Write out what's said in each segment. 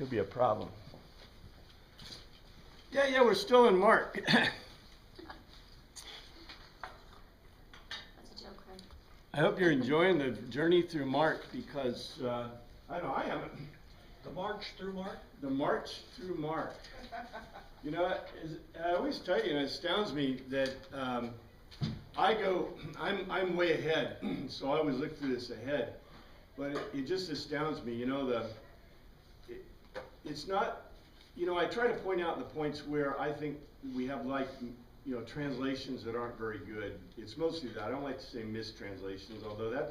Could be a problem. Yeah, we're still in Mark. That's a joke, right? I hope you're enjoying the journey through Mark because, I know I am. The march through Mark? The march through Mark. You know, I always tell you, and it astounds me that I'm way ahead, so I always look through this ahead. But it just astounds me, you know, it's not, you know, I try to point out the points where I think we have translations that aren't very good. It's mostly that. I don't like to say mistranslations, although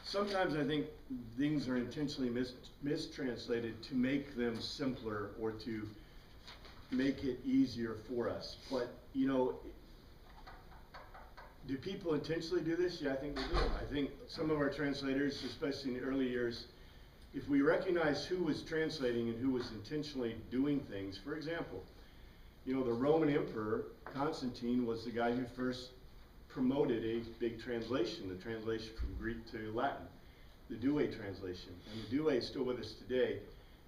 sometimes I think things are intentionally mistranslated to make them simpler or to make it easier for us. But, you know, do people intentionally do this? Yeah, I think they do. I think some of our translators, especially in the early years, if we recognize who was translating and who was intentionally doing things, for example, you know, the Roman Emperor, Constantine, was the guy who first promoted a big translation, the translation from Greek to Latin, the Douay translation. And the Douay is still with us today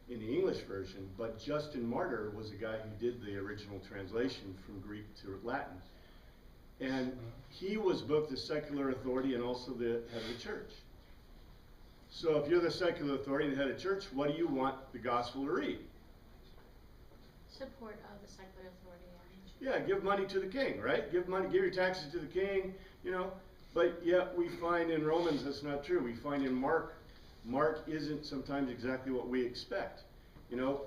in the English version, but Justin Martyr was the guy who did the original translation from Greek to Latin. And he was both the secular authority and also the head of the church. So if you're the secular authority and the head of church, what do you want the gospel to read? Support of the secular authority. Yeah, give money to the king, right? Give your taxes to the king, you know. But yet we find in Romans that's not true. We find in Mark isn't sometimes exactly what we expect. You know,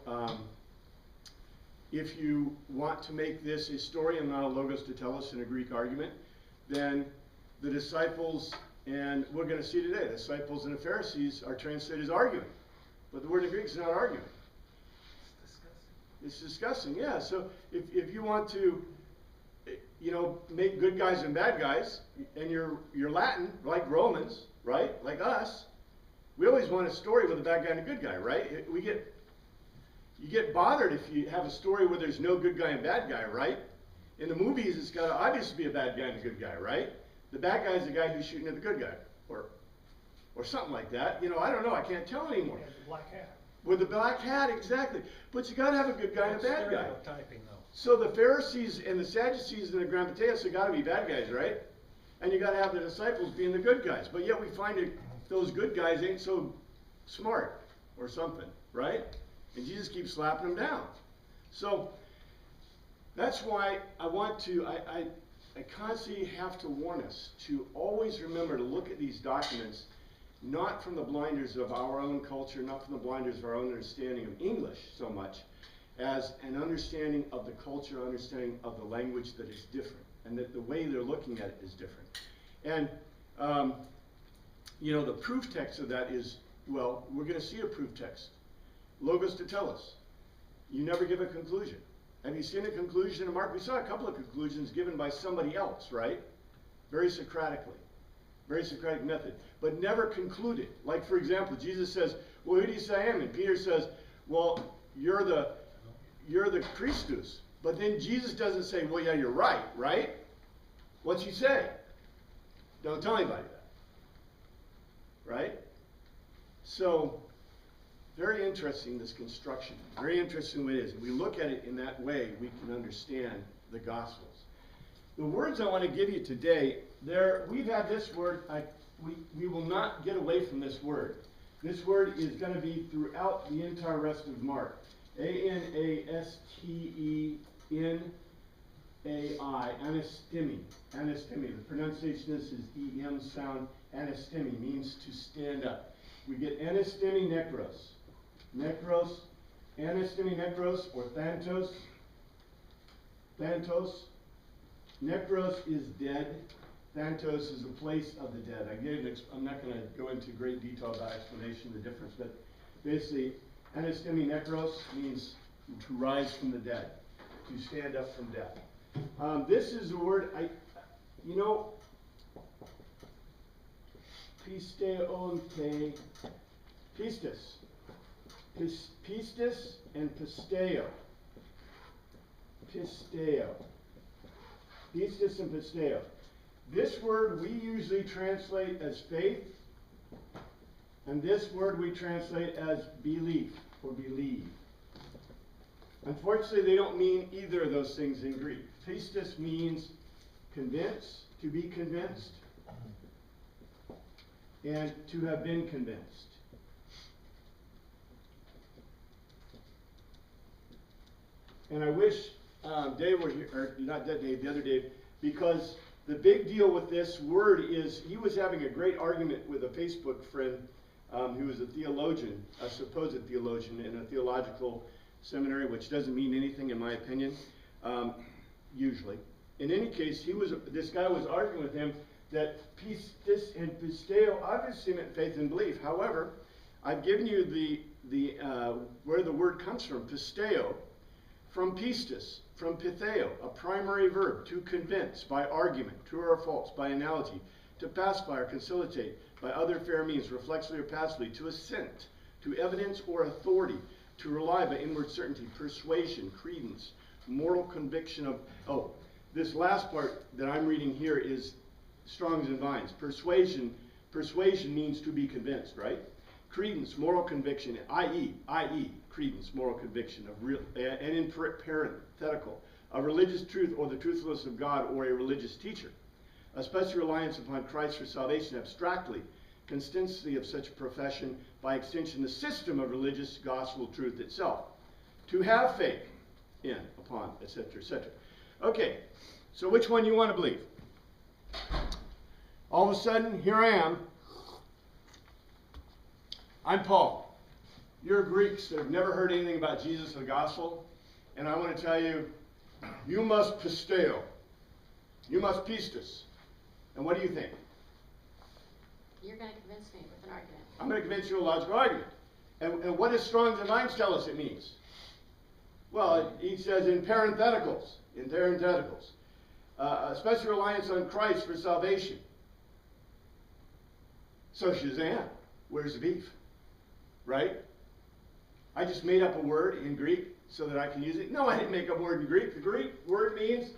if you want to make this a story and not a logos to tell us in a Greek argument, then the disciples, and we're going to see today, the disciples and the Pharisees are translated as arguing. But the word in Greek is not arguing. It's discussing, yeah. So if you want to, you know, make good guys and bad guys, and you're Latin, like Romans, right? Like us, we always want a story with a bad guy and a good guy, right? You get bothered if you have a story where there's no good guy and bad guy, right? In the movies, it's got to obviously be a bad guy and a good guy, right? The bad guy is the guy who's shooting at the good guy, or something like that. You know, I don't know. I can't tell anymore. Yeah, the black hat. With the black hat, exactly. But you got to have a good guy and a bad guy. Stereotyping, though. So the Pharisees and the Sadducees and the Grammateus have got to be bad guys, right? And you got to have the disciples being the good guys. But yet we find that those good guys ain't so smart or something, right? And Jesus keeps slapping them down. So that's why I constantly have to warn us to always remember to look at these documents not from the blinders of our own culture, not from the blinders of our own understanding of English so much, as an understanding of the culture, understanding of the language that is different, and that the way they're looking at it is different. And, you know, the proof text of that is, well, we're going to see a proof text. Logos to tell us. You never give a conclusion. Have you seen a conclusion in Mark? We saw a couple of conclusions given by somebody else, right? Very Socratically. Very Socratic method, but never concluded. Like, for example, Jesus says, well, who do you say I am? And Peter says, well, you're the Christus. But then Jesus doesn't say, well, yeah, you're right, right? What's he say? Don't tell anybody that. Right? So, very interesting, this construction. Very interesting way it is. If we look at it in that way, we can understand the Gospels. The words I want to give you today, we've had this word, we will not get away from this word. This word is going to be throughout the entire rest of Mark. Anastemi, anastemi. Anastemi. The pronunciation is EM sound. Anastemi means to stand up. We get anastemi nekros. Nekros, anastemi nekros, or thantos. Thantos. Nekros is dead. Thantos is the place of the dead. I'm not going to go into great detail about explanation of the difference, but basically, anastemi nekros means to rise from the dead, to stand up from death. This is a word, you know, pisteonte, pistis. Pistis and pisteo. Pisteo. Pistis and pisteo. This word we usually translate as faith And this word we translate as belief or believe. Unfortunately, they don't mean either of those things in Greek. Pistis means convince, to be convinced, and to have been convinced. And I wish Dave were here, or not that Dave, the other Dave, because the big deal with this word is he was having a great argument with a Facebook friend who was a theologian, a supposed theologian in a theological seminary, which doesn't mean anything in my opinion, usually. In any case, this guy was arguing with him that pistis and pisteo obviously meant faith and belief. However, I've given you the where the word comes from, pisteo, from pistis, from pitheo, a primary verb, to convince, by argument, true or false, by analogy, to pacify or conciliate, by other fair means, reflexively or passively, to assent, to evidence or authority, to rely by inward certainty, persuasion, credence, moral conviction of, this last part that I'm reading here is Strong's and Vines. Persuasion means to be convinced, right? Credence, moral conviction, i.e., credence, moral conviction of real, and in parenthetical, a religious truth or the truthfulness of God or a religious teacher. A special reliance upon Christ for salvation abstractly, consistency of such profession, by extension, the system of religious gospel truth itself. To have faith in, upon, etc., etc. Okay, so which one you want to believe? All of a sudden, here I am. I'm Paul. You're Greeks that have never heard anything about Jesus or the gospel, and I want to tell you, you must pisteo. You must pistis. And what do you think? You're going to convince me with an argument. I'm going to convince you a logical argument. And what does Strong's and Vines tell us it means? Well, he says in parentheticals. A special reliance on Christ for salvation. So Shazam, where's the beef? Right? I just made up a word in Greek so that I can use it. No, I didn't make up a word in Greek. The Greek word means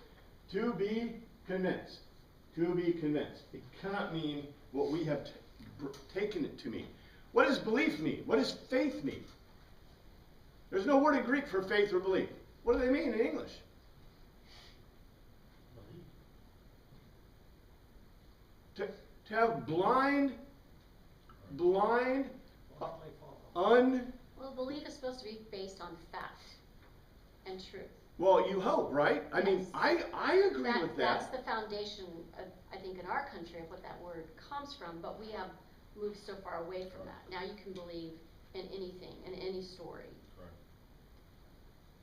to be convinced. To be convinced. It cannot mean what we have taken it to mean. What does belief mean? What does faith mean? There's no word in Greek for faith or belief. What do they mean in English? To have blind, Well, belief is supposed to be based on fact and truth. Well, you hope, right? I mean, Yes. I agree with That's that. the foundation, I think, in our country of what that word comes from, but we have moved so far away from that. Now you can believe in anything, in any story.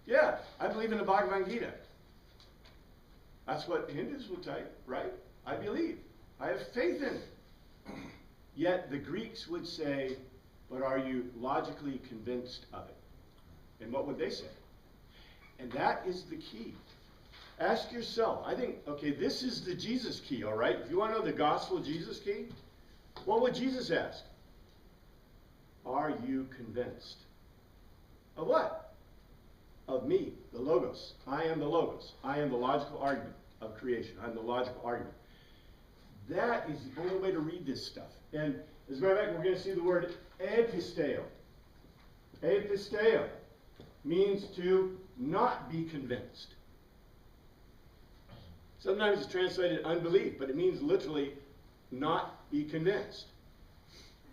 Yeah, I believe in the Bhagavad Gita. That's what Hindus will tell you, right? I believe. I have faith in it. Yet the Greeks would say, but are you logically convinced of it? And what would they say? And that is the key. Ask yourself. I think, okay, this is the Jesus key, all right? If you want to know the gospel Jesus key, what would Jesus ask? Are you convinced? Of what? Of me, the Logos. I am the Logos. I am the logical argument of creation. I'm the logical argument. That is the only way to read this stuff. And as a matter of fact, we're going to see the word episteo. Episteo means to not be convinced. Sometimes it's translated unbelief, but it means literally not be convinced.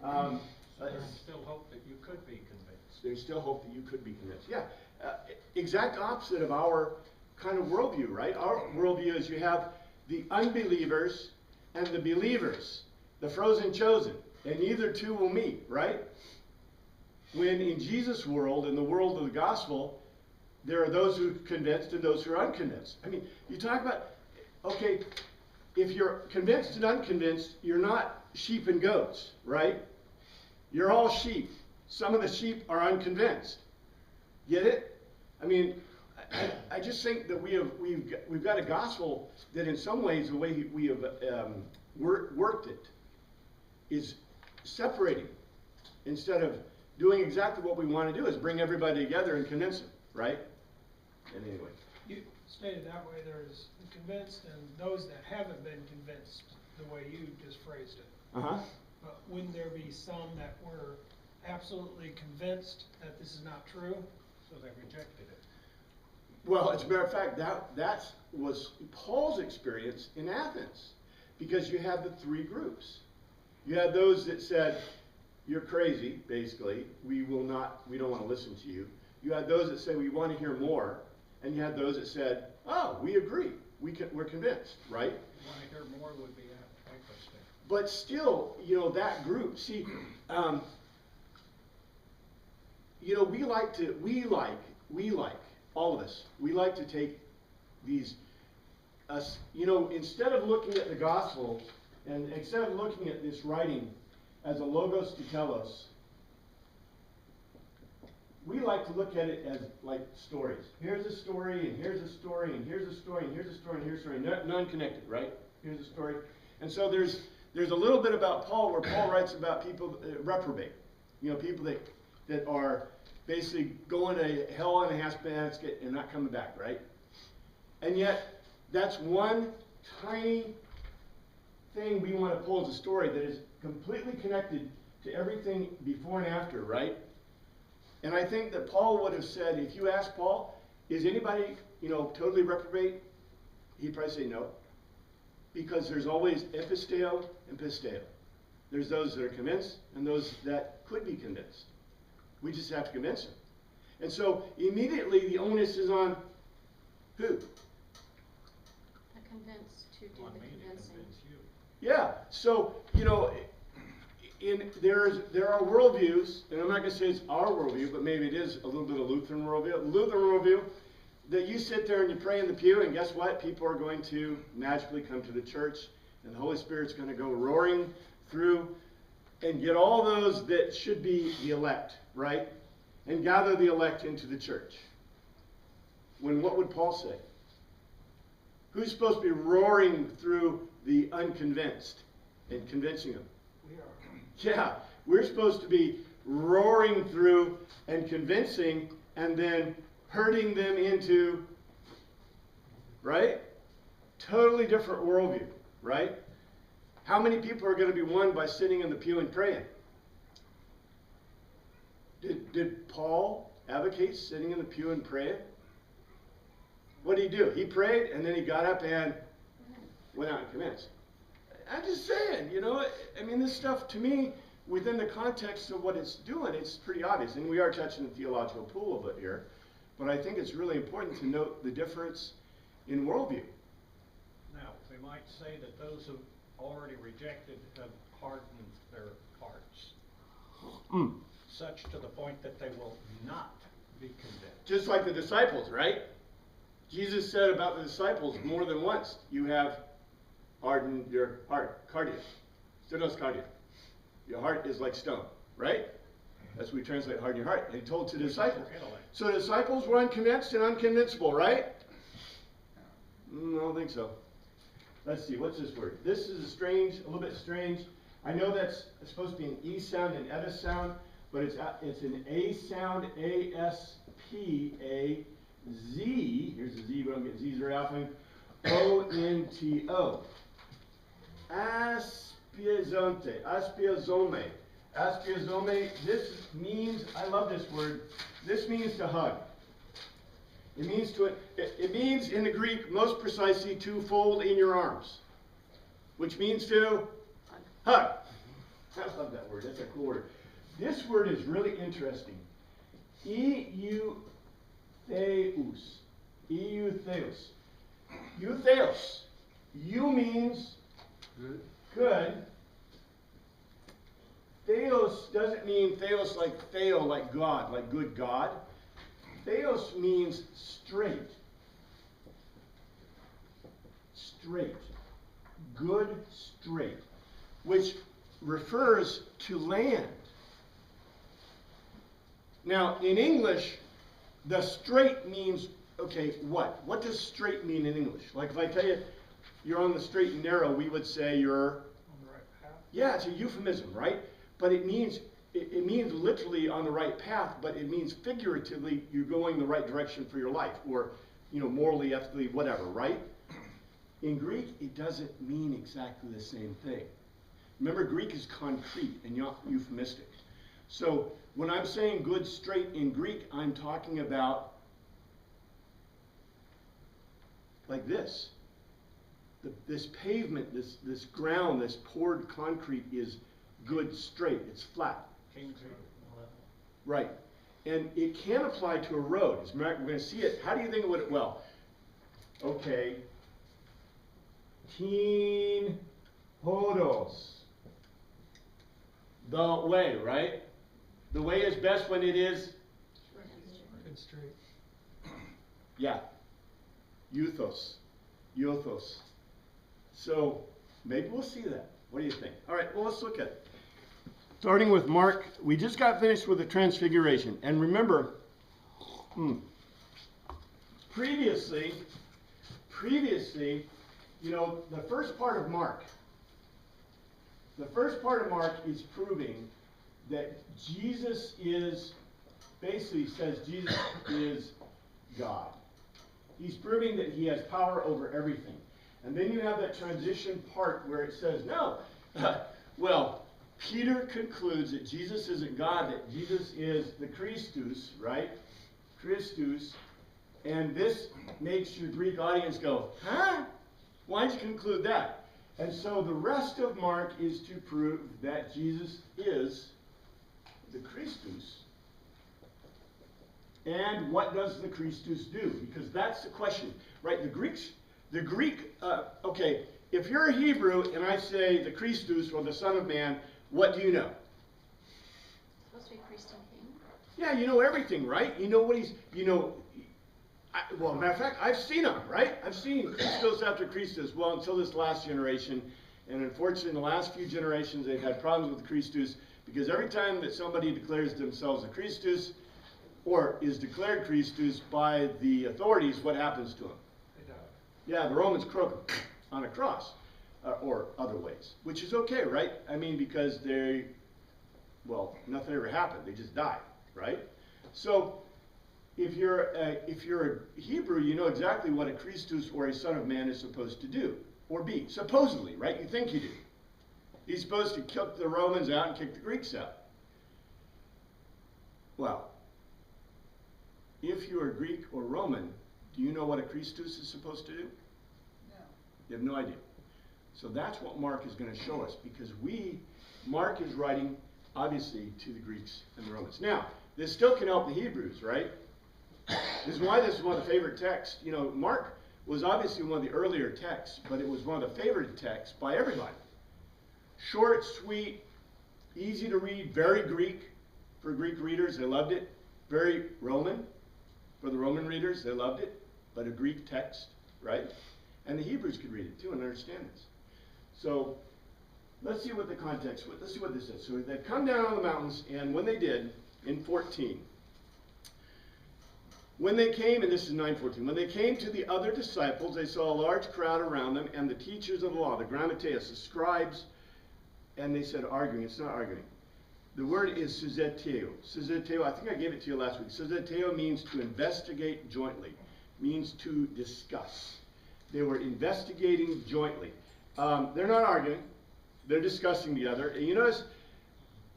There's still hope that you could be convinced. There's still hope that you could be convinced. Yeah, exact opposite of our kind of worldview, right? Our worldview is you have the unbelievers and the believers, the frozen chosen, and neither two will meet, right? When in Jesus' world, in the world of the gospel, there are those who are convinced and those who are unconvinced. I mean, you talk about, okay, if you're convinced and unconvinced, you're not sheep and goats, right? You're all sheep. Some of the sheep are unconvinced. Get it? I mean, I just think that we've got a gospel that in some ways the way we have worked it is separating instead of doing exactly what we want to do is bring everybody together and convince them, right? And anyway. You stated that way, there's the convinced and those that haven't been convinced, the way you just phrased it. Uh-huh. but wouldn't there be some that were absolutely convinced that this is not true? So they rejected it. Well, as a matter of fact, that was Paul's experience in Athens, because you had the three groups. You had those that said, "You're crazy," basically. We don't want to listen to you. You had those that said, "We want to hear more," and you had those that said, "Oh, we agree. We're convinced," right? You want to hear more would be interesting. But still, that group. See, we like all of us. We like to take these, instead of looking at the gospel and instead of looking at this writing as a logos to telos, we like to look at it as like stories. Here's a story, and here's a story, and here's a story, and here's a story, and here's a story. None connected, right? Here's a story. And so there's a little bit about Paul where Paul writes about people reprobate. People that are basically going to hell in a handbasket and not coming back, right? And yet, that's one tiny thing we want to pull as a story that is completely connected to everything before and after, right? And I think that Paul would have said, if you ask Paul, is anybody, totally reprobate? He'd probably say no. Because there's always episteo and pisteo. There's those that are convinced and those that could be convinced. We just have to convince them. And so immediately the onus is on who? The convinced to do On the me to convincing. convince you. Yeah. So, there are worldviews, and I'm not going to say it's our worldview, but maybe it is a little bit of Lutheran worldview. Lutheran worldview, that you sit there and you pray in the pew, and guess what? People are going to magically come to the church, and the Holy Spirit's going to go roaring through and get all those that should be the elect, right? And gather the elect into the church. When what would Paul say? Who's supposed to be roaring through the unconvinced and convincing them? We are. Yeah, we're supposed to be roaring through and convincing and then herding them into, right? Totally different worldview, right? How many people are going to be won by sitting in the pew and praying? Did Paul advocate sitting in the pew and praying? What did he do? He prayed and then he got up and went out and convinced. I'm just saying, this stuff to me, within the context of what it's doing, it's pretty obvious. And we are touching the theological pool a bit here. But I think it's really important to note the difference in worldview. Now, we might say that those who already rejected have hardened their hearts, such to the point that they will not be convinced. Just like the disciples, right? Jesus said about the disciples more than once, you have hardened your heart. Cardia. Stenos cardia. Your heart is like stone, right? That's what we translate harden your heart. And he told to the disciples. So the disciples were unconvinced and unconvincible, right? I don't think so. Let's see, what's this word? This is a little bit strange. I know that's supposed to be an E sound and Edis sound, but it's an A sound, A-S-P-A-Z. Here's the Z, but I'm getting Z's very often. O-N-T-O. Aspiazonte. Aspiazome. Aspiazome. This means, I love this word, this means to hug. It means in the Greek, most precisely, to fold in your arms, which means to hug. I love that word. That's a cool word. This word is really interesting. Eutheus. Eutheus. Eutheus. Eu means good. Theos doesn't mean theos like theo, like God, like good God. Theos means straight. Straight. Good, straight. Which refers to land. Now, in English, the straight means, okay, what? What does straight mean in English? Like if I tell you you're on the straight and narrow, we would say you're... On the right path? Yeah, it's a euphemism, right? But it means literally on the right path, but it means figuratively you're going the right direction for your life, or morally, ethically, whatever, right? In Greek, it doesn't mean exactly the same thing. Remember, Greek is concrete and not euphemistic. So when I'm saying good straight in Greek, I'm talking about like this. This pavement, this ground, this poured concrete is good straight. It's flat. King James level. Right. And it can apply to a road. As a matter, we're going to see it. How do you think it would? Well, okay. Teen hodos. The way, right? The way is best when it is, Good straight. yeah, euthos. Euthos. So maybe we'll see that. What do you think? All right, well, let's look at it. Starting with Mark, we just got finished with the transfiguration. And remember, previously, you know, the first part of Mark is proving that Jesus is, basically says Jesus is God. He's proving that he has power over everything. And then you have that transition part where it says, no, well, Peter concludes that Jesus isn't God, that Jesus is the Christus, right? Christus. And this makes your Greek audience go, huh? Why'd you conclude that? And so the rest of Mark is to prove that Jesus is the Christus. And what does the Christus do? Because that's the question, right? The Greek, okay, if you're a Hebrew and I say the Christus or the Son of Man, what do you know? Supposed to be priest and king. Yeah, you know everything, right? You know what he's, well, matter of fact, I've seen him, right? I've seen Christos after Christus, well, until this last generation. And unfortunately, in the last few generations, they've had problems with Christus because every time that somebody declares themselves a Christus or is declared Christus by the authorities, what happens to them? They die. Yeah, the Romans croak them on a cross or other ways, which is okay, right? I mean, because well, nothing ever happened. They just died, right? So if you're a Hebrew, you know exactly what a Christus or a Son of Man is supposed to do or be. Supposedly, right? You think you do. He's supposed to kick the Romans out and kick the Greeks out. Well, if you're a Greek or Roman, do you know what a Christus is supposed to do? No. You have no idea. So that's what Mark is going to show us, because Mark is writing, obviously, to the Greeks and the Romans. Now, this still can help the Hebrews, right? This is why this is one of the favorite texts. You know, Mark was obviously one of the earlier texts, but it was one of the favorite texts by everybody. Short, sweet, easy to read, very Greek for Greek readers. They loved it. Very Roman for the Roman readers. They loved it. But a Greek text, right? And the Hebrews could read it too and understand this. So let's see what the context was. Let's see what this is. So they come down on the mountains, and when they did, in 14, when they came, and this is 9:14, when they came to the other disciples, they saw a large crowd around them, and the teachers of the law, the grammateus, the scribes, and they said arguing. It's not arguing. The word is syzeteo. Syzeteo, I think I gave it to you last week. Syzeteo means to investigate jointly, means to discuss. They were investigating jointly. They're not arguing. They're discussing together. And you notice,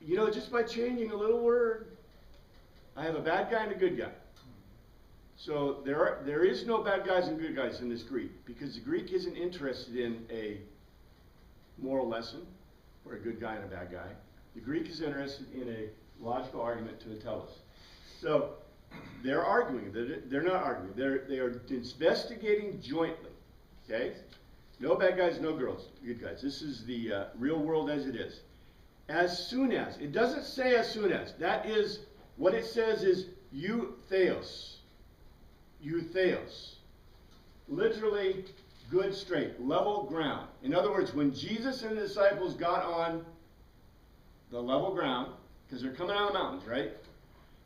just by changing a little word, I have a bad guy and a good guy. So there is no bad guys and good guys in this Greek, because the Greek isn't interested in a moral lesson or a good guy and a bad guy. The Greek is interested in a logical argument to tell us. So they're arguing. They're not arguing. They are investigating jointly. Okay? No bad guys, no girls, good guys. This is the real world as it is. As soon as. It doesn't say as soon as. That is, what it says is eutheos. Eutheos. Literally, good straight, level ground. In other words, when Jesus and the disciples got on the level ground, because they're coming out of the mountains, right?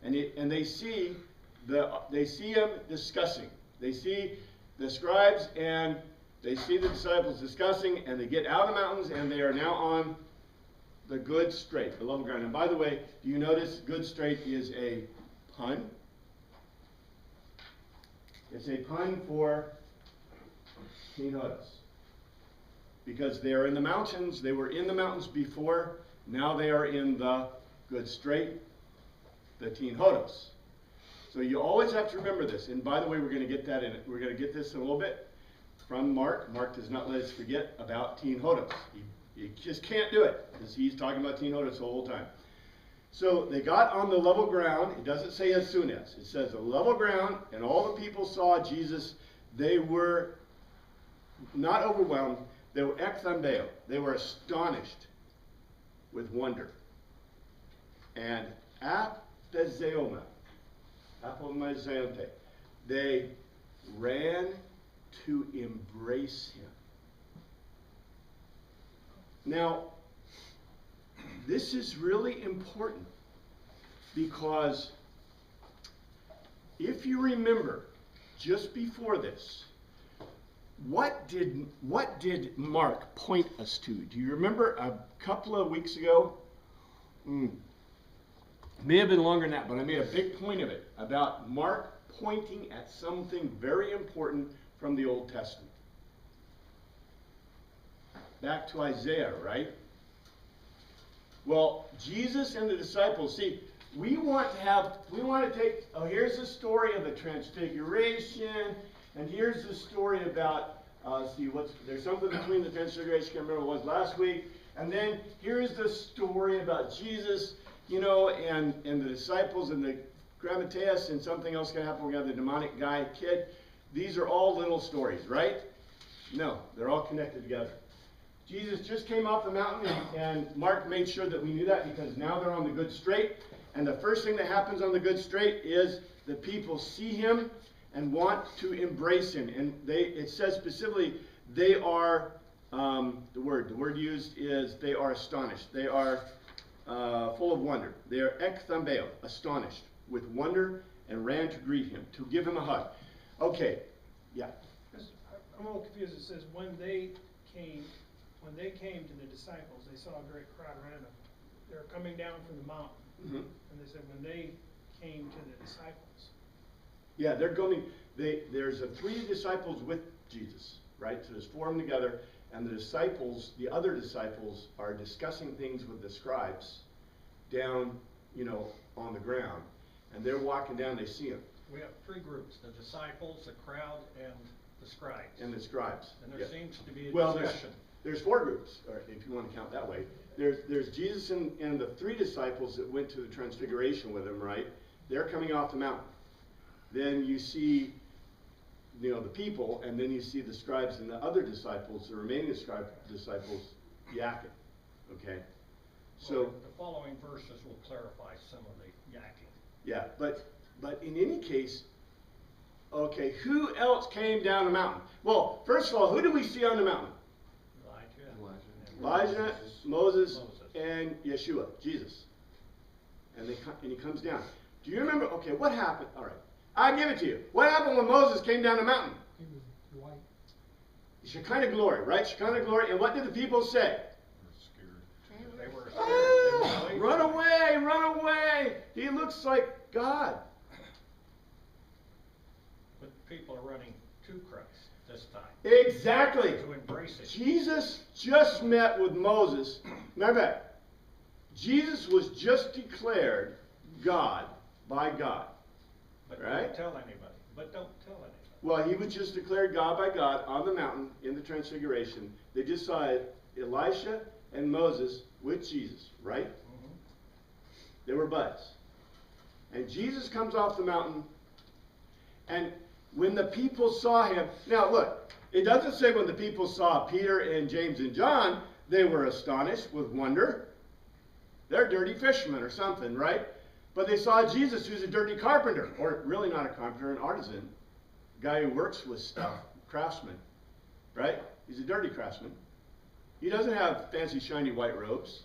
And they see them discussing. They see the scribes and they see the disciples discussing, and they get out of the mountains, and they are now on the good straight, the level ground. And by the way, do you notice good straight is a pun? It's a pun for kenotos. because they are in the mountains. They were in the mountains before. Now they are in the good straight, the Teen Hodos. So you always have to remember this. And by the way, we're going to get that in. We're going to get this in a little bit from Mark. Mark does not let us forget about Teen Hodos. He just can't do it because he's talking about Teen Hodos the whole time. So they got on the level ground. It doesn't say as soon as. It says the level ground, and all the people saw Jesus. They were not overwhelmed. They were ekthambeo. They were astonished with wonder. And aphezeoma. Apomazante. They ran to embrace him. Now, this is really important because if you remember, just before this, what did Mark point us to? Do you remember a couple of weeks ago? May have been longer than that, but I made a big point of it about Mark pointing at something very important from the Old Testament. Back to Isaiah, right? Well, Jesus and the disciples, see, we want to take, here's the story of the Transfiguration, and here's the story about, there's something between the Transfiguration, I can't remember what it was last week, and then here's the story about Jesus, and the disciples and the Grammateus, and something else going to happen. We got the demonic guy, kid. These are all little stories, right? No, they're all connected together. Jesus just came off the mountain, and Mark made sure that we knew that because now they're on the good straight. And the first thing that happens on the good straight is the people see him and want to embrace him. And it says specifically, they are, the word used is they are astonished. They are full of wonder. They are ekthambeo, astonished with wonder, and ran to greet him, to give him a hug. Okay, yeah. I'm a little confused. It says when they came to the disciples, they saw a great crowd around them. They're coming down from the mountain. Mm-hmm. And they said when they came to the disciples. Yeah, they're going, there's 3 disciples with Jesus, right? So there's 4 of them together, and the other disciples are discussing things with the scribes down, on the ground. And they're walking down, they see him. We have 3 groups, the disciples, the crowd, and the scribes. And the scribes. And there seems to be a discussion. There's 4 groups, or if you want to count that way. There's Jesus and the 3 disciples that went to the Transfiguration with him, right? They're coming off the mountain. Then you see, the people, and then you see the scribes and the other disciples, the remaining disciples, yakking. Okay? So the following verses will clarify some of the yakking. Yeah, but in any case, okay, who else came down the mountain? Well, first of all, who do we see on the mountain? Elijah, Moses, and Yeshua, Jesus. And he comes down. Do you remember? Okay, what happened? All right, I give it to you. What happened when Moses came down the mountain? He was white. Shekinah glory, right? Shekinah glory. And what did the people say? They were scared. Run away, run away. He looks like God. But people are running to Christ this time. Exactly. To embrace it. Jesus just met with Moses. Remember, Jesus was just declared God by God. But right? don't tell anybody. But don't tell anybody. Well, he was just declared God by God on the mountain in the Transfiguration. They just saw Elisha and Moses with Jesus, right? Mm-hmm. They were buds. And Jesus comes off the mountain, and when the people saw him, now look, it doesn't say when the people saw Peter and James and John, they were astonished with wonder. They're dirty fishermen or something, right? But they saw Jesus, who's a dirty carpenter, or really not a carpenter, an artisan, a guy who works with stuff, craftsman, right? He's a dirty craftsman. He doesn't have fancy, shiny white robes.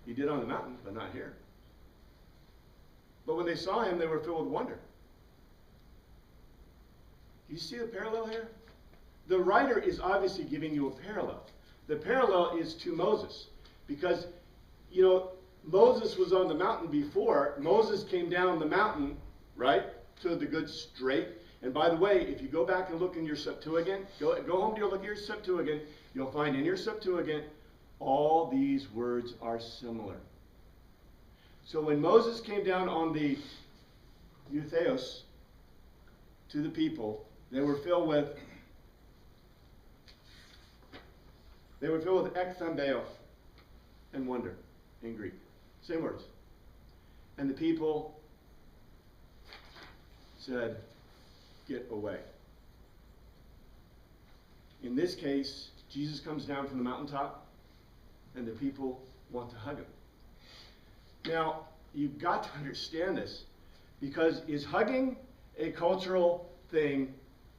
He did on the mountain, but not here. But when they saw him, they were filled with wonder. You see the parallel here? The writer is obviously giving you a parallel. The parallel is to Moses. Because, Moses was on the mountain before. Moses came down the mountain, right, to the good straight. And by the way, if you go back and look in your Septuagint, go home to look at your Septuagint, you'll find in your Septuagint, all these words are similar. So when Moses came down on the Eutheos to the people, they were filled with ekthambeo and wonder in Greek. Same words. And the people said, get away. In this case, Jesus comes down from the mountaintop and the people want to hug him. Now, you've got to understand this, because is hugging a cultural thing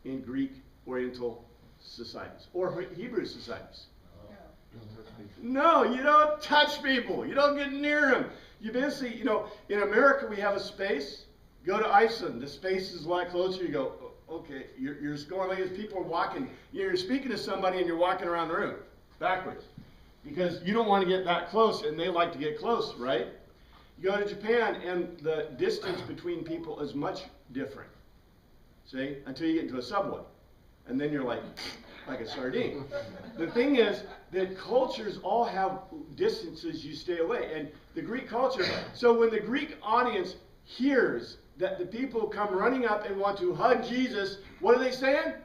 in Greek Oriental societies or Hebrew societies? No, you don't touch people. You don't get near them. You basically, in America we have a space. Go to Iceland. The space is a lot closer. You go, okay, you're just going like this. People are walking. You're speaking to somebody and you're walking around the room backwards because you don't want to get that close and they like to get close, right? You go to Japan and the distance between people is much different. See? Until you get into a subway. And then you're like a sardine. The thing is that cultures all have distances you stay away. And the Greek culture, so when the Greek audience hears that the people come running up and want to hug Jesus, what are they saying?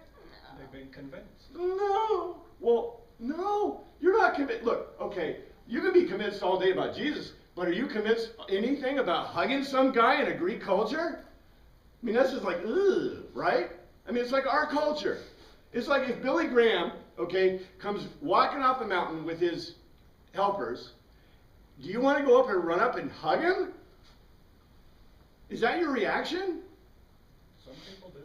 They've been convinced. No. Well, no. You're not convinced. Look, okay, you can be convinced all day about Jesus, but are you convinced anything about hugging some guy in a Greek culture? I mean, that's just like, ugh, right? I mean, it's like our culture. It's like if Billy Graham, okay, comes walking off the mountain with his helpers, do you want to go up and run up and hug him? Is that your reaction? Some people do.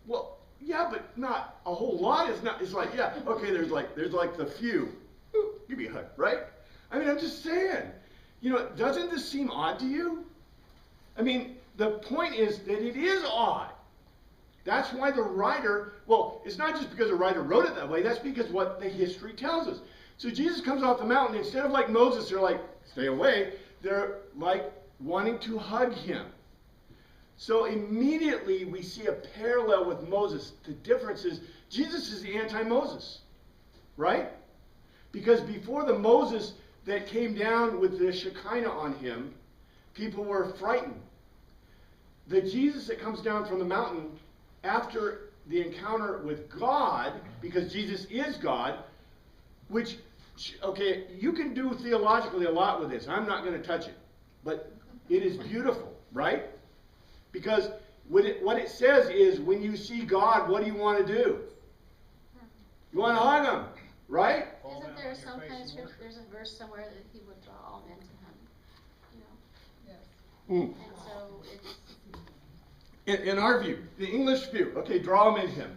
Well, yeah, but not a whole lot. It's like, yeah, okay, there's like the few. Ooh, give me a hug, right? I mean, I'm just saying. Doesn't this seem odd to you? I mean, the point is that it is odd. That's why the writer, well, it's not just because the writer wrote it that way, that's because what the history tells us. So Jesus comes off the mountain, instead of like Moses, they're like, stay away, they're like wanting to hug him. So immediately we see a parallel with Moses. The difference is Jesus is the anti-Moses, right? Because before the Moses that came down with the Shekinah on him, people were frightened. The Jesus that comes down from the mountain after the encounter with God, because Jesus is God, which, okay, you can do theologically a lot with this. I'm not going to touch it. But it is beautiful, right? Because what it says is, when you see God, what do you want to do? You want to hug him, right? Isn't there some kind of scripture, there's a verse somewhere that he would draw all men to him, Mm. And so it's, In our view, the English view, okay, draw them in him.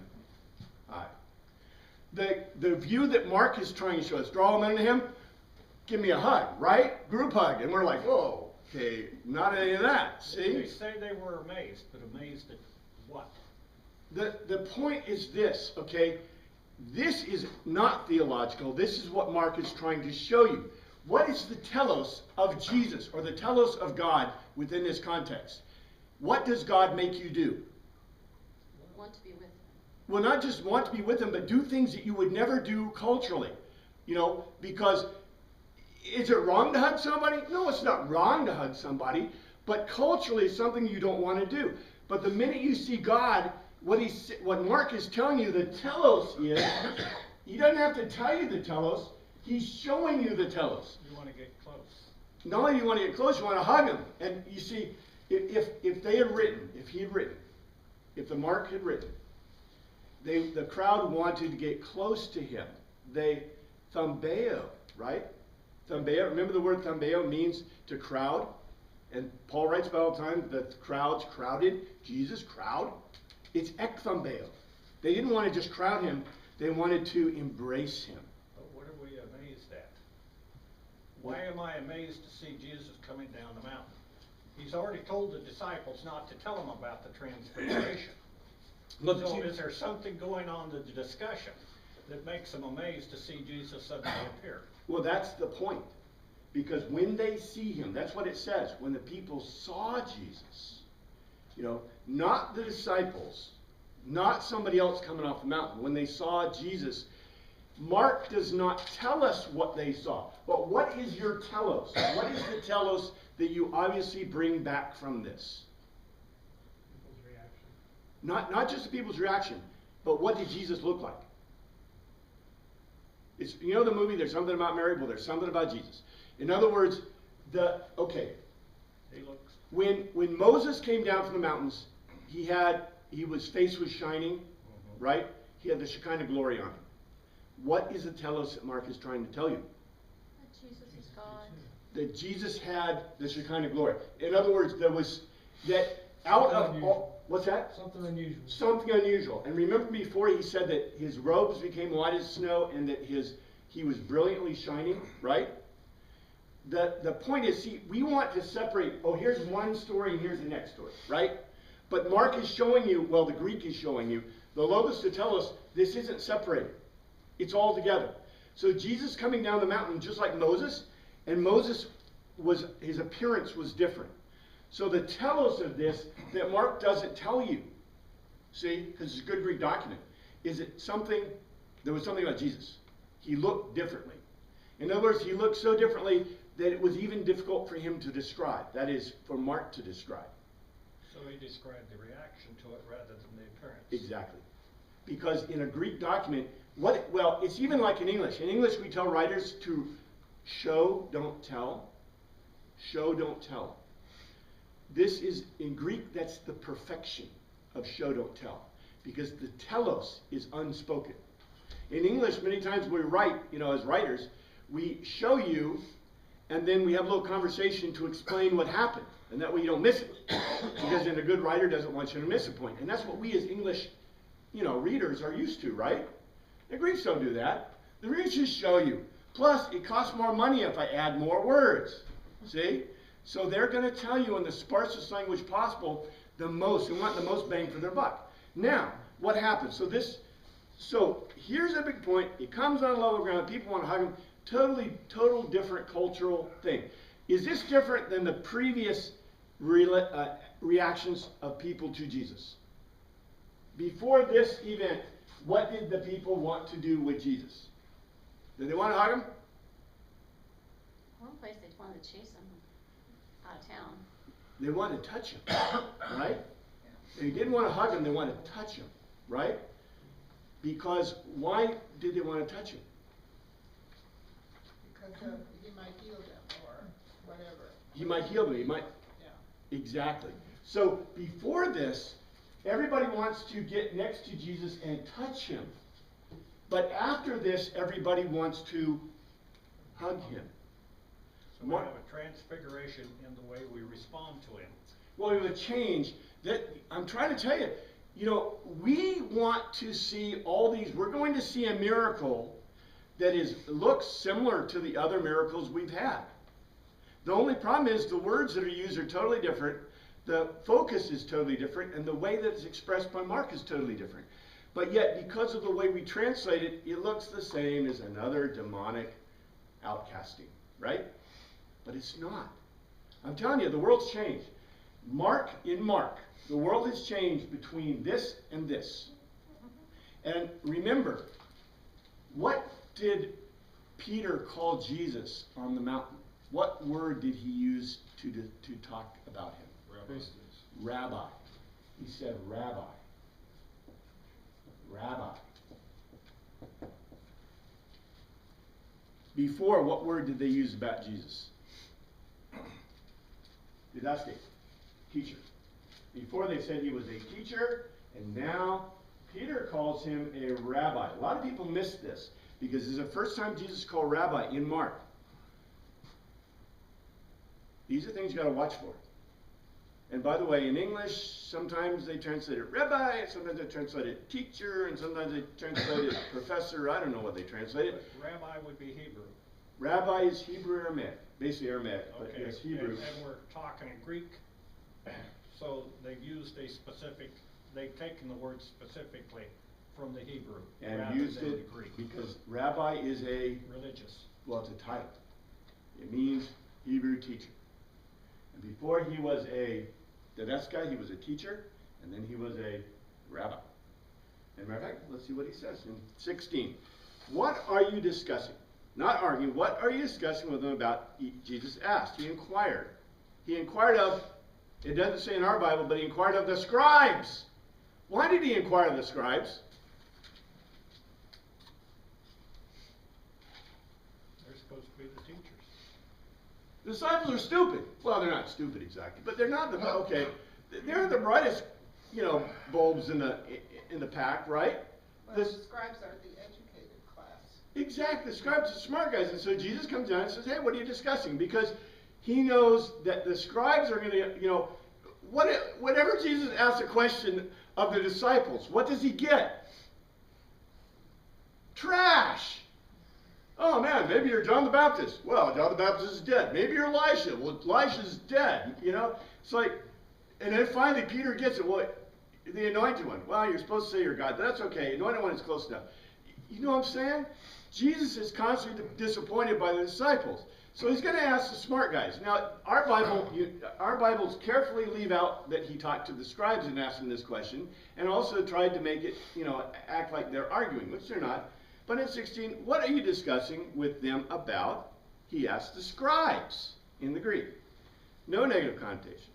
All right. The view that Mark is trying to show us, draw them into him, give me a hug, right? Group hug. And we're like, whoa, okay, not any of that, see? They say they were amazed, but amazed at what? The point is this, okay? This is not theological. This is what Mark is trying to show you. What is the telos of Jesus, or the telos of God within this context? What does God make you do? want to be with him. Well, not just want to be with him, but do things that you would never do culturally. Because is it wrong to hug somebody? No, it's not wrong to hug somebody, but culturally it's something you don't want to do. But the minute you see God, what Mark is telling you, the telos is, he doesn't have to tell you the telos, he's showing you the telos. You want to get close. Not only do you want to get close, you want to hug him. And you see, if they had written, if the Mark had written, the crowd wanted to get close to him. They thambeo, right? Thambeo, remember the word thambeo means to crowd? And Paul writes about all the time, the crowds crowded, Jesus, crowd. It's ekthambeo. They didn't want to just crowd him, they wanted to embrace him. But what are we amazed at? Why am I amazed to see Jesus coming down the mountain? He's already told the disciples not to tell them about the transfiguration. So is there something going on in the discussion that makes them amazed to see Jesus suddenly appear? Well, that's the point. Because when they see him, that's what it says. When the people saw Jesus, not the disciples, not somebody else coming off the mountain. When they saw Jesus, Mark does not tell us what they saw. But what is your telos? What is the telos that you obviously bring back from this? People's reaction. Not just the people's reaction, but what did Jesus look like? It's, you know the movie, There's Something About Mary? Well, there's something about Jesus. In other words, He looks, when Moses came down from the mountains, his face was shining, right? He had the Shekinah glory on him. What is the telos that Mark is trying to tell you? That Jesus is God. That Jesus had the Shekinah glory. In other words, there was that out of all, what's that? Something unusual. Something unusual. And remember before he said that his robes became white as snow and that he was brilliantly shining, right? The point is, see, we want to separate, here's one story and here's the next story, right? But Mark is showing you, well, the Greek is showing you, the Logos to tell us this isn't separated. It's all together. So Jesus coming down the mountain just like Moses, and Moses his appearance was different. So the telos of this that Mark doesn't tell you, see, because it's a good Greek document, is it there was something about Jesus. He looked differently. In other words, he looked so differently that it was even difficult for him to describe. That is, for Mark to describe. so he described the reaction to it rather than the appearance. Exactly. Because in a Greek document, it's even like in English. In English, we tell writers to show, don't tell. Show, don't tell. This is, in Greek, that's the perfection of show, don't tell. Because the telos is unspoken. In English, many times we write, as writers, we show you, and then we have a little conversation to explain what happened. And that way you don't miss it. Because then a good writer doesn't want you to miss a point. And that's what we as English, readers are used to, right? The Greeks don't do that. The Greeks just show you. Plus, it costs more money if I add more words. See? So they're going to tell you in the sparsest language possible we want the most bang for their buck. Now, what happens? So here's a big point. It comes on level ground. People want to hug him. Total different cultural thing. Is this different than the previous reactions of people to Jesus? Before this event, what did the people want to do with Jesus? Did they want to hug him? One place they wanted to chase him out of town. They wanted to touch him, right? They didn't want to hug him, they wanted to touch him, right? Because why did they want to touch him? Because he might heal them or whatever. He might heal them, Yeah. Exactly. So before this, everybody wants to get next to Jesus and touch him. But after this, everybody wants to hug him. So we have a transfiguration in the way we respond to him. Well, we have a change. I'm trying to tell you, we want to see all these. We're going to see a miracle that looks similar to the other miracles we've had. The only problem is the words that are used are totally different. The focus is totally different, and the way that it's expressed by Mark is totally different. But yet, because of the way we translate it, it looks the same as another demonic outcasting, right? But it's not. I'm telling you, the world's changed. In Mark, the world has changed between this and this. And remember, what did Peter call Jesus on the mountain? What word did he use to talk about him? Rabbi. He said, Rabbi. Rabbi. Before, what word did they use about Jesus? Didaske, teacher. Before they said he was a teacher, and now Peter calls him a rabbi. A lot of people miss this because this is the first time Jesus called rabbi in Mark. These are things you got to watch for. And by the way, in English, sometimes they translate it rabbi, and sometimes they translate it teacher, and sometimes they translate it professor. I don't know what they translate it. Rabbi would be Hebrew. Rabbi is Hebrew Aramaic, basically Aramaic, but Okay, it's Hebrew. and we're talking Greek, so they've used they've taken the word specifically from the Hebrew And rather used than the it Greek. because rabbi is Religious. it's a title. It means Hebrew teacher. And before he was a Didaska, he was a teacher, and then he was a rabbi. And matter of fact, let's see what he says in 16. What are you discussing? Not arguing. What are you discussing with them about? Jesus asked. He inquired. He inquired of, it doesn't say in our Bible, but he inquired of the scribes. Why did he inquire of the scribes? They're supposed to be the teachers. The disciples are stupid. Well, they're not stupid exactly, but they're not the, okay, they're the brightest, bulbs in the pack, right? Well, The- the scribes are the educated class. Exactly, the scribes are smart guys, and so Jesus comes down and says, hey, what are you discussing? Because he knows that the scribes are going to, whenever Jesus asks a question of the disciples, what does he get? Trash. Oh man, maybe you're John the Baptist. Well, John the Baptist is dead. Maybe you're Elisha. Well, Elisha's dead. It's like, and then finally Peter gets it. Well, the anointed one. Well, you're supposed to say you're God, but that's okay. Anointed one is close enough. You know what I'm saying? Jesus is constantly disappointed by the disciples. So he's going to ask the smart guys. Now, our Bibles carefully leave out that he talked to the scribes and asked them this question, and also tried to make it, act like they're arguing, which they're not. But in 16, what are you discussing with them about? He asked the scribes in the Greek. No negative connotations.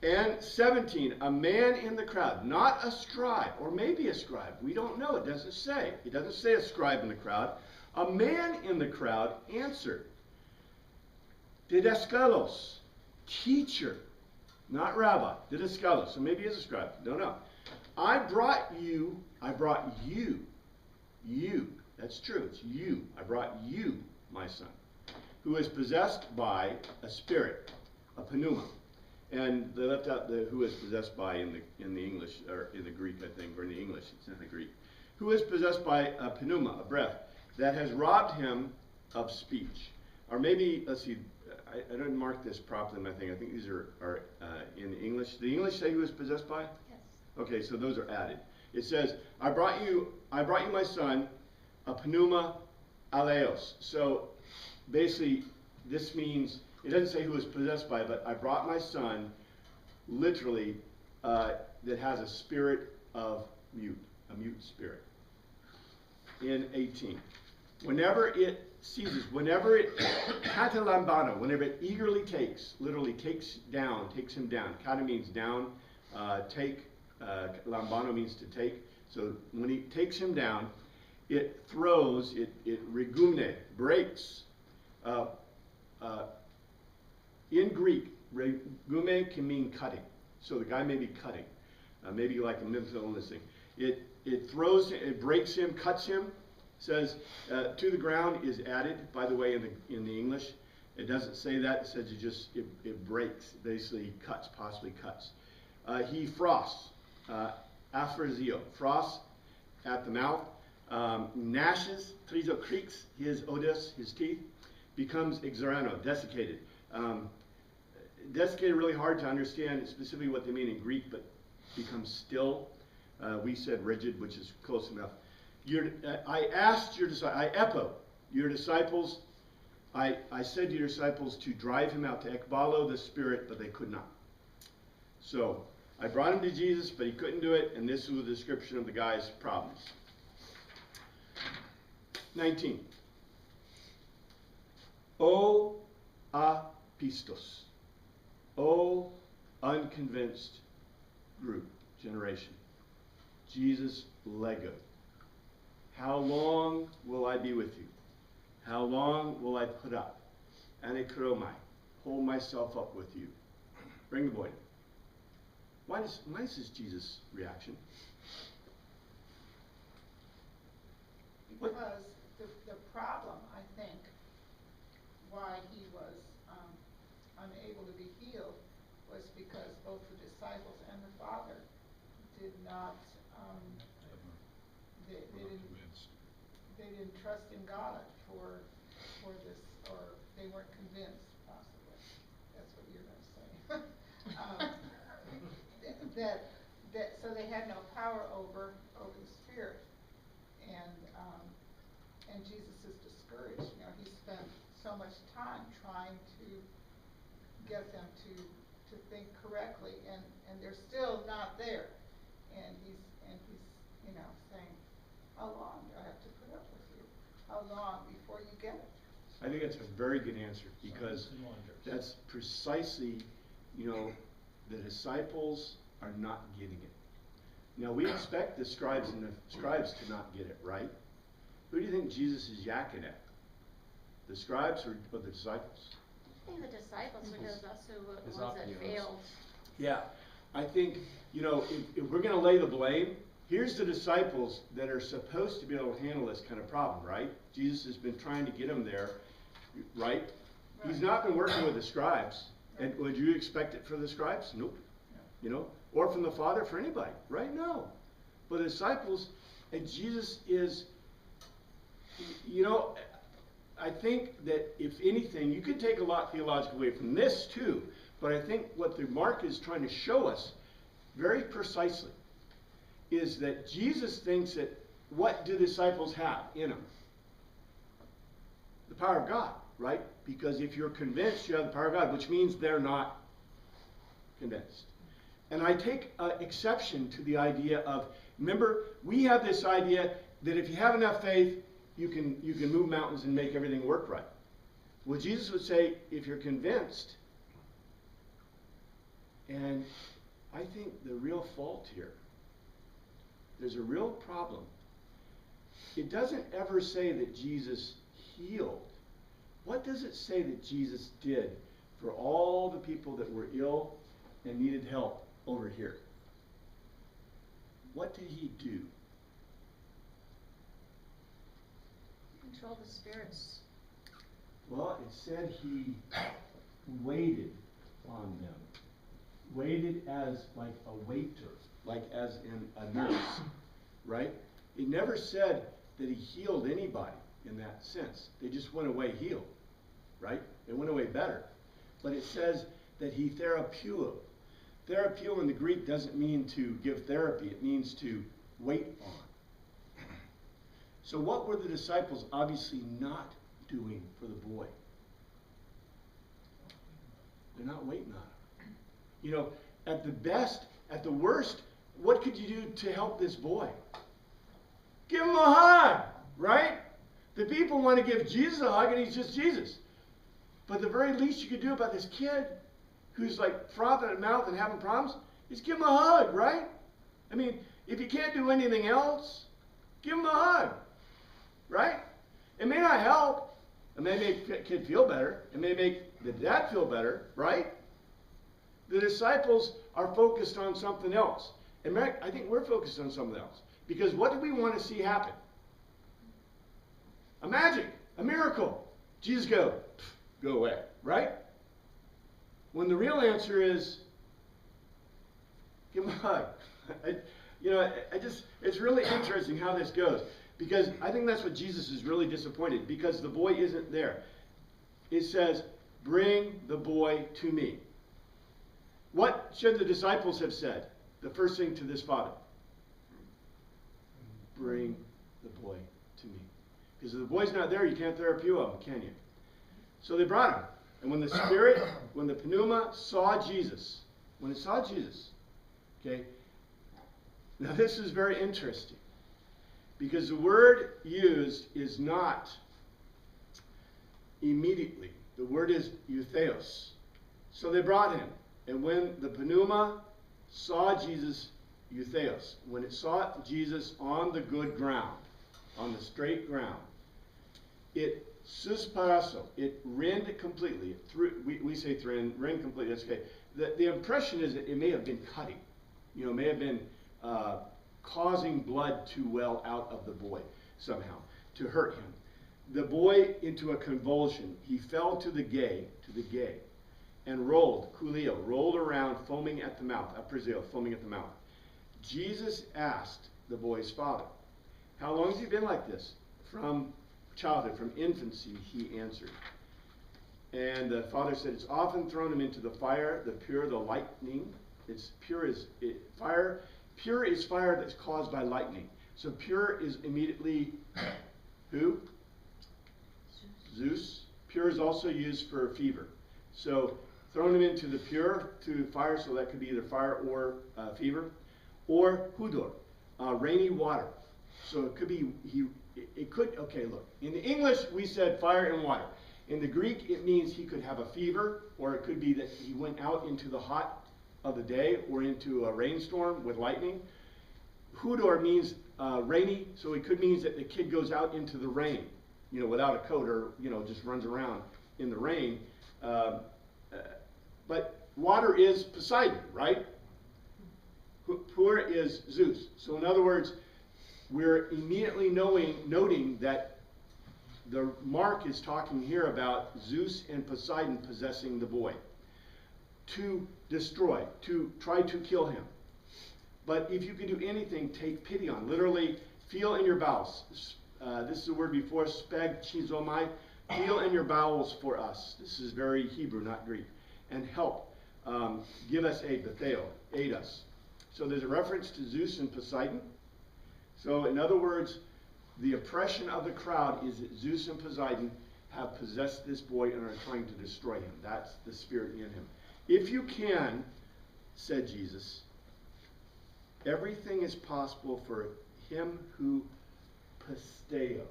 And 17, a man in the crowd, not a scribe, or maybe a scribe. We don't know. It doesn't say. It doesn't say a scribe in the crowd. A man in the crowd answered, Didaskalos, teacher, not rabbi, Didaskalos. So maybe he's a scribe. Don't know. I brought you, that's true, it's you. I brought you, my son, who is possessed by a spirit, a pneuma. And they left out the who is possessed by in the English, or in the Greek, I think, or in the English, it's not the Greek. Who is possessed by a pneuma, a breath, that has robbed him of speech. Or maybe, let's see, I didn't mark this properly in my thing. I think these are in English. Did the English say who is possessed by? Yes. Okay, so those are added. It says, I brought you my son, a pneuma aleos. So basically, this means, it doesn't say who is possessed by, but I brought my son, literally, that has a spirit of a mute spirit. In 18. Whenever it seizes, whenever it, katalambano, whenever it eagerly takes, literally takes him down. Kata means down, lambano means to take. So when he takes him down, it throws, it regumne, breaks. In Greek, regume can mean cutting. So the guy may be cutting, maybe like a mental illness thing. It throws, it breaks him, cuts him. Says to the ground is added. By the way, in the English, it doesn't say that. It says it breaks, basically cuts, possibly cuts. He frosts, aphrasio, frosts at the mouth, gnashes, trizo creaks, his odus, his teeth, becomes exerano, desiccated. Desiccated, really hard to understand specifically what they mean in Greek, but becomes still. We said rigid, which is close enough. I asked your disciples, I said to your disciples to drive him out, to ekbalo the spirit, but they could not. So I brought him to Jesus, but he couldn't do it, and this was the description of the guy's problems. 19. O apistos. O unconvinced group, generation. Jesus Lego. How long will I be with you? How long will I put up? Anikromai. Hold myself up with you. Bring the boy. Why is this Jesus' reaction? Because the problem, I think, why he was unable to be healed was because both the disciples and the Father did not, they didn't trust in God for this, or they weren't convinced, possibly. That's what you're going to say. So they had no power over the Spirit, and Jesus is discouraged. He spent so much time trying to get them to think correctly, and they're still not there. And he's saying, how long do I have to put up with how long before you get it? I think that's a very good answer, because Signs and wonders. that's precisely, the disciples are not getting it. Now, we expect the scribes to not get it, right? Who do you think Jesus is yakking at? The scribes or the disciples? I think the disciples, because that's who were His the ones that opinions. failed. Yeah. I think, if we're going to lay the blame, here's the disciples that are supposed to be able to handle this kind of problem, right? Jesus has been trying to get them there, right? He's Right. not been working with the scribes. And would you expect it for the scribes? Nope. Or from the Father for anybody, right? No. But the disciples, and Jesus is, I think that if anything, you could take a lot theologically away from this too, but I think what the Mark is trying to show us very precisely is that Jesus thinks that what do the disciples have in them? The power of God, right? Because if you're convinced you have the power of God, which means they're not convinced. And I take exception to the idea of, remember, we have this idea that if you have enough faith, you can move mountains and make everything work right. Well, Jesus would say, if you're convinced, and I think the real fault here, there's a real problem. It doesn't ever say that Jesus healed. What does it say that Jesus did for all the people that were ill and needed help over here? What did he do? Control the spirits. Well, it said he waited on them. Waited as like a waiter, like as in a nurse, right? It never said that he healed anybody in that sense. They just went away healed, right? They went away better. But it says that he therapeuo. Therapeuo in the Greek doesn't mean to give therapy. It means to wait on. So what were the disciples obviously not doing for the boy? They're not waiting on him. At the best, at the worst, what could you do to help this boy? Give him a hug, right? The people want to give Jesus a hug, and he's just Jesus. But the very least you could do about this kid who's like frothing at mouth and having problems is give him a hug, right? I mean, if you can't do anything else, give him a hug, right? It may not help. It may make the kid feel better. It may make the dad feel better, right? The disciples are focused on something else. And I think we're focused on something else. Because what do we want to see happen? A magic, a miracle. Jesus go away, right? When the real answer is, give him a hug. It's really interesting how this goes. Because I think that's what Jesus is really disappointed, because the boy isn't there. It says, bring the boy to me. What should the disciples have said? The first thing to this father. Bring the boy to me. Because if the boy's not there, you can't therapeuo him, can you? So they brought him. And when the pneuma saw Jesus, okay, now this is very interesting. Because the word used is not immediately. The word is eutheos. So they brought him. And when the pneuma saw Jesus, eutheos, when it saw Jesus on the good ground, on the straight ground, it susparaso, it rend completely. We say rend completely, that's okay. The impression is that it may have been cutting. It may have been causing blood to well out of the boy somehow, to hurt him. The boy into a convulsion. He fell to the gay, and rolled around, foaming at the mouth, apriseo, foaming at the mouth. Jesus asked the boy's father, how long has he been like this? From childhood, from infancy, he answered. And the father said, it's often thrown him into the fire, the lightning. Fire. Pure is fire that's caused by lightning. So pure is immediately who? Zeus. Pure is also used for fever. So thrown him into the fire, so that could be either fire or fever. Or hudor, rainy water. So it could be, okay, look. In the English, we said fire and water. In the Greek, it means he could have a fever, or it could be that he went out into the hot of the day or into a rainstorm with lightning. Hudor means rainy, so it could mean that the kid goes out into the rain, without a coat, or, just runs around in the rain. But water is Poseidon, right? Pur is Zeus. So in other words, we're immediately noting that the Mark is talking here about Zeus and Poseidon possessing the boy to destroy, to try to kill him. But if you can do anything, take pity on. Literally, feel in your bowels. This is the word before, speg chizomai. Feel in your bowels for us. This is very Hebrew, not Greek. And help. Give us aid, Betheo. Aid us. So there's a reference to Zeus and Poseidon. So in other words, the oppression of the crowd is that Zeus and Poseidon have possessed this boy and are trying to destroy him. That's the spirit in him. If you can, said Jesus, everything is possible for him who pisteo,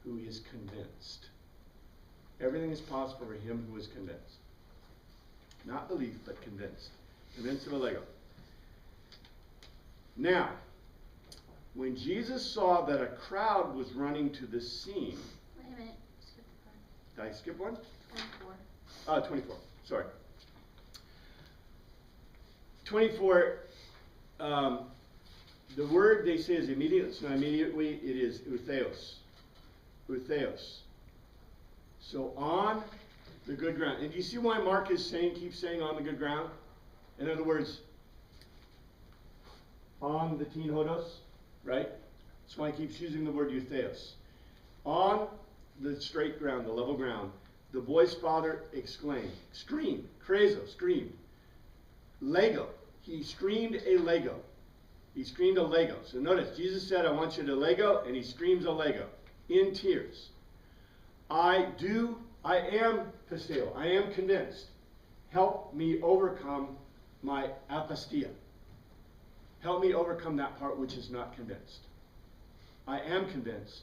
who is convinced. Everything is possible for him who is convinced. Not belief, but convinced. Convinced of a Lego. Now, when Jesus saw that a crowd was running to the scene. Wait a minute, skip the part. Did I skip one? 24. 24. Sorry. 24. The word they say is immediate. It's not immediately. It is utheos. Utheos. So on the good ground. And do you see why Mark is keeps saying on the good ground? In other words, on the teen hodos, right? That's why he keeps using the word eutheos. On the straight ground, the level ground, the boy's father exclaimed, screamed, krezo, screamed, Lego. He screamed a Lego. He screamed a Lego. So notice, Jesus said, I want you to Lego, and he screams a Lego in tears. I am pisteo. I am convinced. Help me overcome my apostia. Help me overcome that part which is not convinced. I am convinced.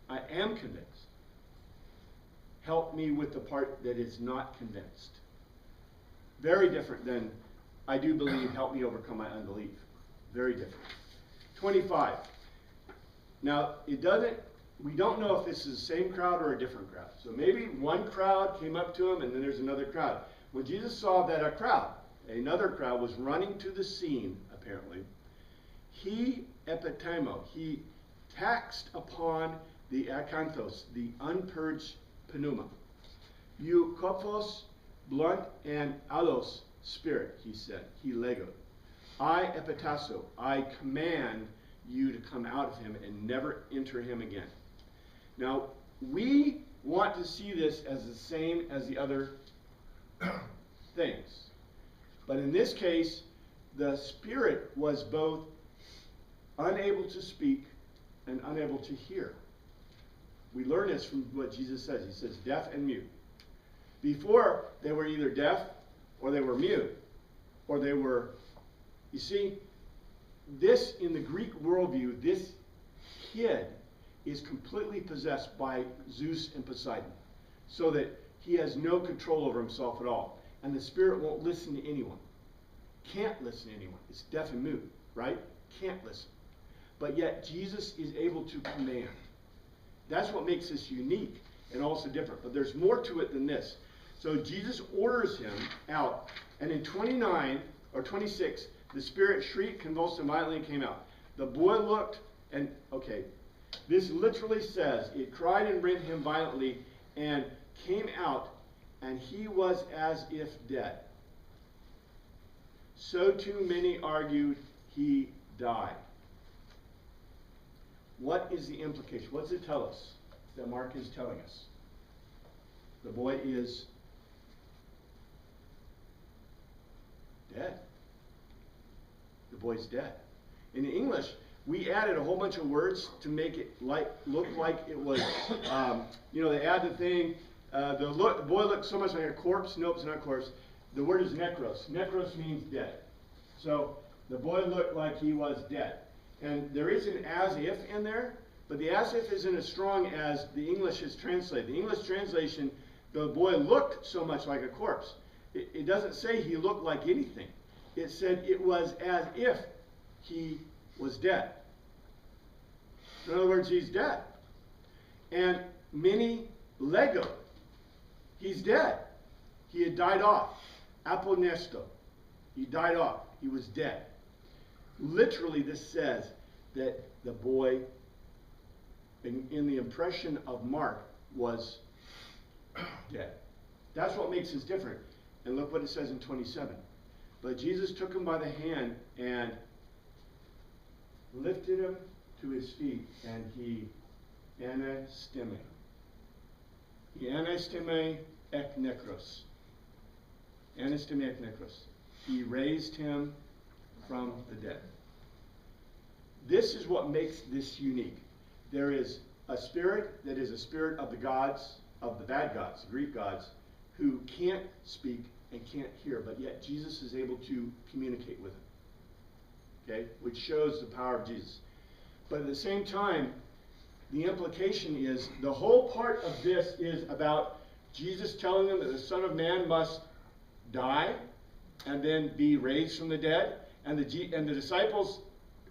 I am convinced. Help me with the part that is not convinced. Very different than I do believe, help me overcome my unbelief. Very different. 25. Now, we don't know if this is the same crowd or a different crowd. So maybe one crowd came up to him and then there's another crowd. When Jesus saw that another crowd was running to the scene, apparently, he epitemo, he taxed upon the akanthos, the unpurged pneuma. You kophos, blunt, and allos, spirit, he said. He legoed. I epitasso, I command you to come out of him and never enter him again. Now, we want to see this as the same as the other things. But in this case, the spirit was both unable to speak and unable to hear. We learn this from what Jesus says. He says deaf and mute. Before, they were either deaf or they were mute. Or they were, you see, this, in the Greek worldview, this kid is completely possessed by Zeus and Poseidon. So that he has no control over himself at all. And the spirit won't listen to anyone. Can't listen to anyone. It's deaf and mute, right? Can't listen. But yet Jesus is able to command. That's what makes this unique and also different. But there's more to it than this. So Jesus orders him out. And in 29 or 26, the spirit shrieked, convulsed, and violently came out. The boy looked and, okay, this literally says, it cried and rent him violently and came out, and he was as if dead. So too many argued he died. What is the implication? What does it tell us that Mark is telling us? The boy is dead. The boy's dead. In English, we added a whole bunch of words to make it look like it was, they add the thing, the boy looked so much like a corpse. Nope, it's not a corpse. The word is necros. Necros means dead. So the boy looked like he was dead. And there is an as if in there, but the as if isn't as strong as the English is translated. The English translation, the boy looked so much like a corpse. It doesn't say he looked like anything. It said it was as if he was dead. In other words, he's dead. And many lego, he's dead. He had died off. Aponesto. He died off. He was dead. Literally, this says that the boy, in the impression of Mark, was dead. That's what makes us different. And look what it says in 27. But Jesus took him by the hand and lifted him to his feet, and he anasteme. He anasteme ek nekros. Anasteme ek nekros. He raised him from the dead. This is what makes this unique. There is a spirit that is a spirit of the gods, of the bad gods, the Greek gods, who can't speak and can't hear, but yet Jesus is able to communicate with them. Okay? Which shows the power of Jesus. But at the same time, the implication is the whole part of this is about Jesus telling them that the Son of Man must die and then be raised from the dead. And the disciples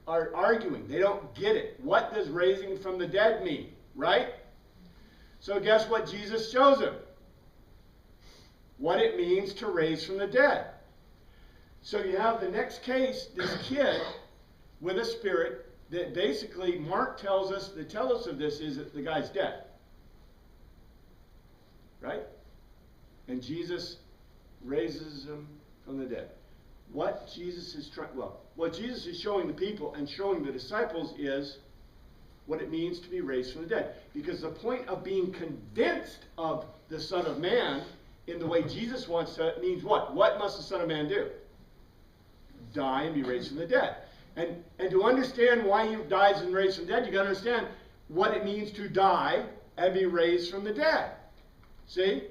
are arguing. They don't get it. What does raising from the dead mean? Right? So guess what Jesus shows them? What it means to raise from the dead. So you have the next case, this kid with a spirit that basically Mark tells us, the tell us of this is that the guy's dead. Right? And Jesus raises him from the dead. What Jesus is showing the people and showing the disciples is what it means to be raised from the dead. Because the point of being convinced of the Son of Man in the way Jesus wants to means what? What must the Son of Man do? Die and be raised from the dead. And to understand why he dies and raised from the dead, you've got to understand what it means to die and be raised from the dead. See?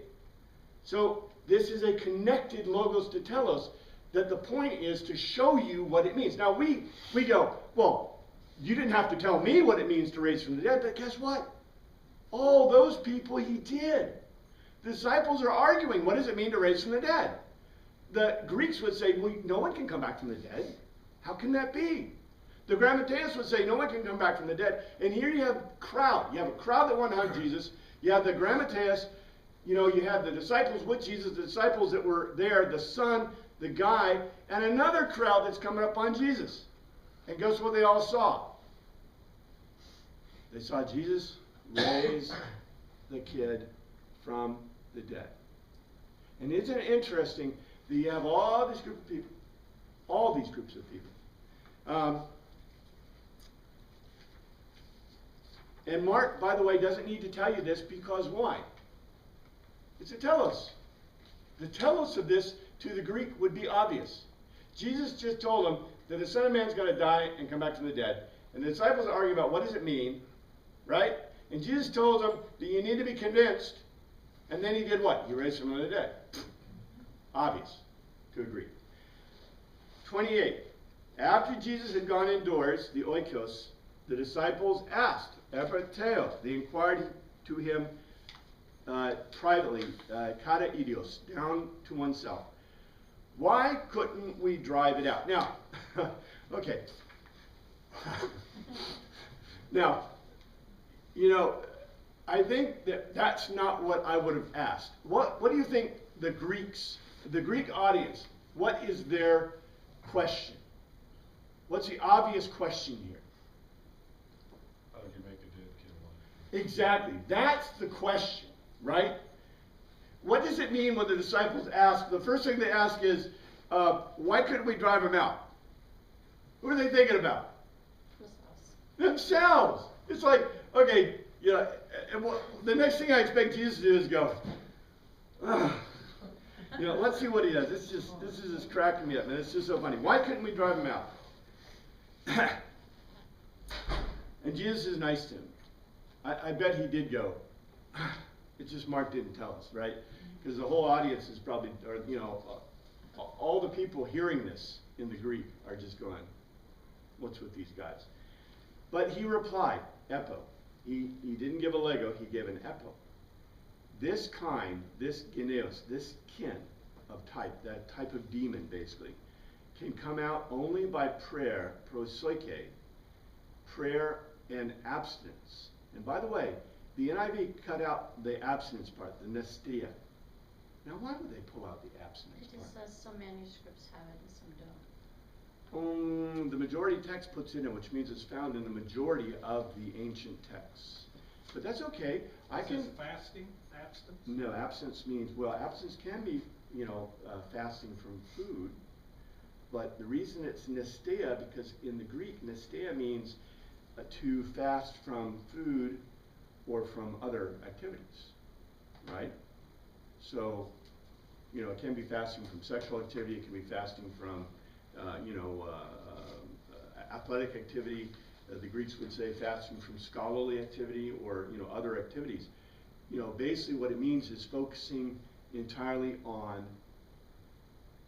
So this is a connected logos to telos, that the point is to show you what it means. Now we go, well, you didn't have to tell me what it means to raise from the dead, but guess what? All those people he did. The disciples are arguing, what does it mean to raise from the dead? The Greeks would say, well, no one can come back from the dead. How can that be? The Grammateus would say, no one can come back from the dead. And here you have a crowd. You have a crowd that want to hug Jesus. You have the Grammateus. You have the disciples with Jesus, the disciples that were there, the son, the guy, and another crowd that's coming up on Jesus. And guess what they all saw? They saw Jesus raise the kid from the dead. And isn't it interesting that you have all this group of people, all these groups of people. And Mark, by the way, doesn't need to tell you this because why? It's a telos. The telos of this to the Greek would be obvious. Jesus just told them that the Son of Man's going to die and come back from the dead. And the disciples are arguing about what does it mean, right? And Jesus told them that you need to be convinced. And then he did what? He raised from the dead. Obvious to agree. 28. After Jesus had gone indoors, the oikos, the disciples asked, Epateo, they inquired to him privately, kata idios, down to oneself. Why couldn't we drive it out? Now, okay. Now, I think that's not what I would have asked. What do you think the Greek audience, what is their question? What's the obvious question here? How did you make a dead kid alive? Exactly. That's the question, right? What does it mean when the disciples ask? The first thing they ask is, why couldn't we drive him out? Who are they thinking about? Themselves. It's like, okay, the next thing I expect Jesus to do is go, let's see what he does. This is just cracking me up, man. It's just so funny. Why couldn't we drive him out? And Jesus is nice to him. I bet he did go. It's just Mark didn't tell us, right? Because the whole audience is probably, all the people hearing this in the Greek are just going, what's with these guys? But he replied, epo. He didn't give a lego, he gave an epo. This kind, this geneos, this kin of type, that type of demon basically, can come out only by prayer, prosoike, prayer and abstinence. And by the way, the NIV cut out the abstinence part, the nestia. Now why would they pull out the abstinence It just part? says some manuscripts have it and some don't. The majority text puts it in, which means it's found in the majority of the ancient texts. But that's okay. I Is can. this fasting, abstinence? No, abstinence means, well, abstinence can be, fasting from food. But the reason it's nestea, because in the Greek, nestea means to fast from food or from other activities, right? So, it can be fasting from sexual activity, it can be fasting from, athletic activity. The Greeks would say fasting from scholarly activity or, other activities. Basically what it means is focusing entirely on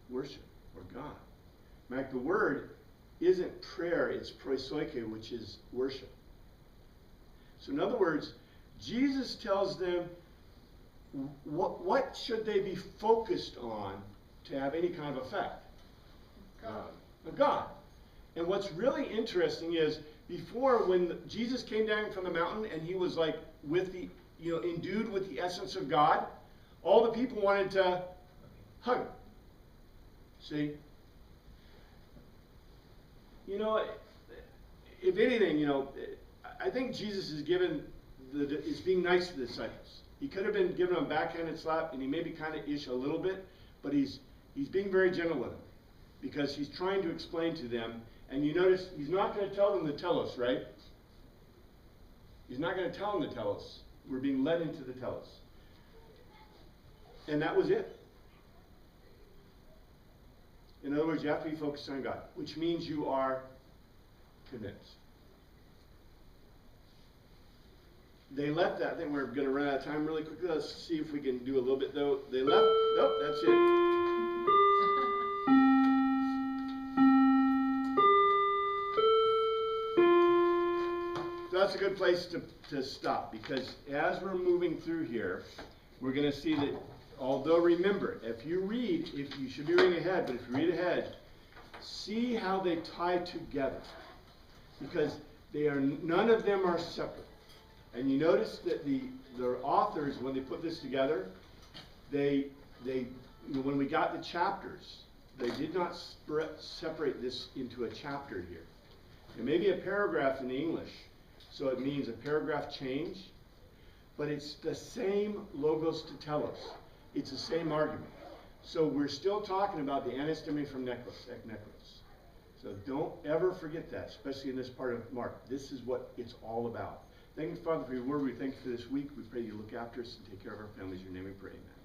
worship or God. In fact, the word isn't prayer, it's prosoike, which is worship. So in other words, Jesus tells them what should they be focused on to have any kind of effect? God. And what's really interesting is before, when Jesus came down from the mountain and he was like with the, endued with the essence of God, all the people wanted to hug him. See? If anything, I think Jesus is is being nice to the disciples. He could have been giving them a backhanded slap, and he may be kind of ish a little bit, but he's being very gentle with them because he's trying to explain to them. And you notice he's not going to tell them the telos, right? He's not going to tell them the telos. We're being led into the telos. And that was it. In other words, you have to be focused on God, which means you are convinced. They left that. I think we're going to run out of time really quickly. Let's see if we can do a little bit, though. They left. Nope, that's it. That's a good place to stop, because as we're moving through here, we're going to see that, although remember, if you should be reading ahead, but if you read ahead, see how they tie together, because none of them are separate. And you notice that the authors, when they put this together, when we got the chapters, they did not separate this into a chapter here. There may be a paragraph in the English, so it means a paragraph change, but it's the same logos to telos. It's the same argument. So we're still talking about the anastemi from nekros. So don't ever forget that, especially in this part of Mark. This is what it's all about. Thank you, Father, for your word. We thank you for this week. We pray you look after us and take care of our families. In your name we pray, amen.